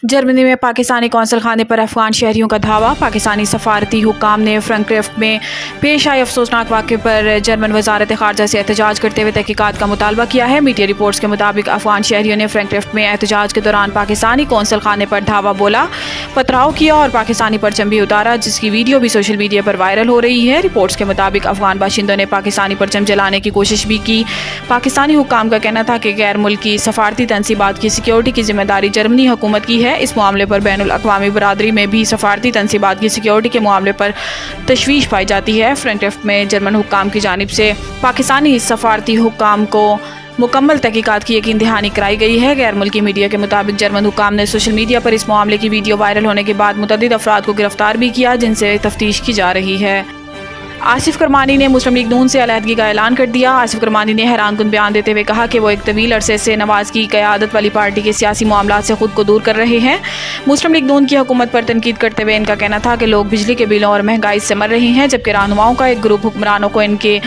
Germany में Pakistani council खाने पर अफगान शहरियों का धावा। पाकिस्तानी सफारती हुक्काम ने फ्रैंकफर्ट में पेश आए अफसोसनाक वाक़े पर जर्मन वजारत ख़ारजा से एहतजाज करते हुए तहकीकात का मुतालबा किया है। मीडिया रिपोर्ट्स के मुताबिक अफगान शहरियों ने फ्रैंकफर्ट में एहतजाज के दौरान पाकिस्तानी कौंसल खाने पर धावा बोला, पथराव किया और पाकिस्तानी परचम भी उतारा, जिसकी वीडियो भी सोशल मीडिया पर वायरल हो रही है। रिपोर्ट्स के मुताबिक अफगान बाशिंदों ने पाकिस्तानी परचम जलाने की कोशिश भी की। पाकिस्तानी हुक्काम का कहना था कि गैर मुल्की सफारती तनसीबात की सिक्योरिटी की जिम्मेदारी जर्मनी हुकूमत की है। इस मामले पर बैनुल अक़वामी बरादरी में भी सफारती तनसीबात की सिक्योरिटी के मामले पर तशवीश पाई जाती है। फ्रैंकफर्ट में जर्मन हुक्काम की जानिब से पाकिस्तानी सफारती हुक्काम को मुकम्मल तहकीकात की यकीन दहानी कराई गई है। गैर मुल्की मीडिया के मुताबिक जर्मन हुक्काम ने सोशल मीडिया पर इस मामले की वीडियो वायरल होने के बाद मुतअद्दिद अफराद को गिरफ्तार भी किया, जिनसे तफ्तीश की जा रही है। आसिफ करमानी ने मुस्लिम लीग नून से अलहदगी का ऐलान कर दिया। आसिफ करमानी ने हैरानकुन बयान देते हुए कहा कि वो एक तवील अरसे से नवाज की क़यादत वाली पार्टी के सियासी मामलात से खुद को दूर कर रहे हैं। मुस्लिम लीग नून की हुकूमत पर तनकीद करते हुए इनका कहना था कि लोग बिजली के बिलों और महंगाई से मर रहे हैं, जबकि रहनुमाओं का एक ग्रुप हुक्मरानों को इनके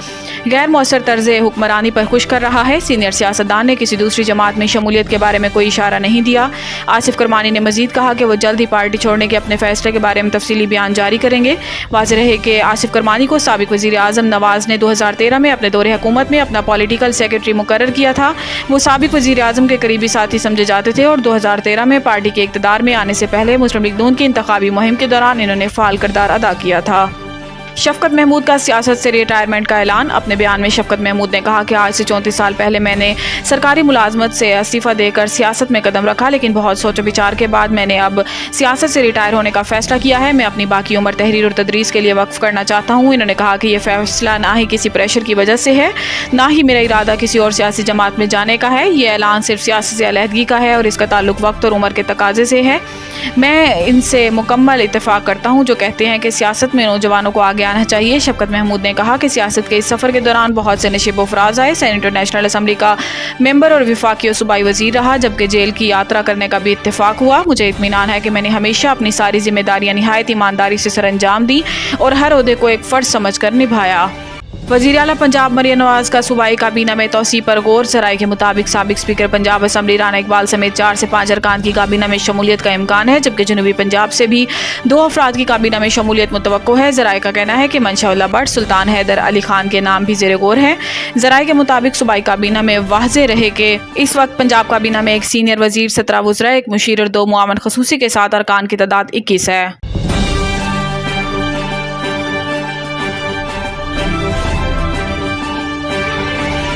गैर मौसर तर्ज हुक्मरानी पर खुश कर रहा है। सीनियर सियासतदान ने किसी दूसरी जमात में शमूलियत के बारे में कोई इशारा नहीं दिया। आसिफ करमानी ने मजीद कहा कि वो जल्द ही पार्टी छोड़ने के अपने फैसले के बारे में तफसीली बयान जारी करेंगे। वाज़ेह रहे कि आसिफ करमानी को साबिक वज़ीर आज़म नवाज ने 2013 में अपने दौरे हुकूमत में अपना पॉलिटिकल सेक्रेटरी मुकर्रर किया था। वो साबिक वज़ीर आज़म के करीबी साथी समझे जाते थे और 2013 में पार्टी के इक़्तिदार में आने से पहले मुस्लिम लीग नून की इंतखाबी मुहिम के दौरान इन्होंने फ़ाल किरदार अदा किया था। शफकत महमूद का सियासत से रिटायरमेंट का ऐलान। अपने बयान में शफकत महमूद ने कहा कि आज से 34 साल पहले मैंने सरकारी मुलाजमत से इस्तीफ़ा देकर सियासत में कदम रखा, लेकिन बहुत सोच विचार के बाद मैंने अब सियासत से रिटायर होने का फ़ैसला किया है। मैं अपनी बाकी उम्र तहरीर और तदरीस के लिए वक्फ करना चाहता हूँ। इन्होंने कहा कि यह फ़ैसला ना ही किसी प्रेशर की वजह से है, ना ही मेरा इरादा किसी और सियासी जमात में जाने का है। ये ऐलान सिर्फ सियासत से अलहदगी का है और इसका ताल्लुक वक्त और उम्र के तकाजे से है। मैं इनसे मुकम्मल इत्तेफाक करता हूँ जो कहते हैं कि सियासत में नौजवानों को आगे आना चाहिए। शफकत महमूद ने कहा कि सियासत के इस सफ़र के दौरान बहुत से नशीब अफराज आए। सेनेटर नेशनल असम्बली का मेंबर और विफाकी और सूबाई वजीर रहा, जबकि जेल की यात्रा करने का भी इत्तेफाक हुआ। मुझे इत्मीनान है कि मैंने हमेशा अपनी सारी जिम्मेदारियां निहायत ईमानदारी से सरअंजाम दी और हर ओहदे को एक फ़र्ज समझ कर निभाया। वज़ीर आला पंजाब मरियम नवाज का सूबाई काबीना में तोसी पर गौर। ज़राए के मुताबिक साबिक स्पीकर पंजाब असम्बली राना इकबाल समेत 4 से 5 अरकान की काबीना में शमूलियत का इम्कान है, जबकि जनूबी पंजाब से भी 2 अफराद की काबीना में शमूलियत मुतवक्को है। ज़राए का कहना है कि मंशा भट्ट, सुल्तान हैदर अली खान के नाम भी ज़ेर गौर हैं। ज़राए के मुताबिक सूबाई काबीना में वाज़ेह रहे कि इस वक्त पंजाब काबीना में एक सीनियर वजीर, 17 वज़रा, एक मुशीर और 2 मुआवन खसूसी के साथ अरकान की तादाद 21 है।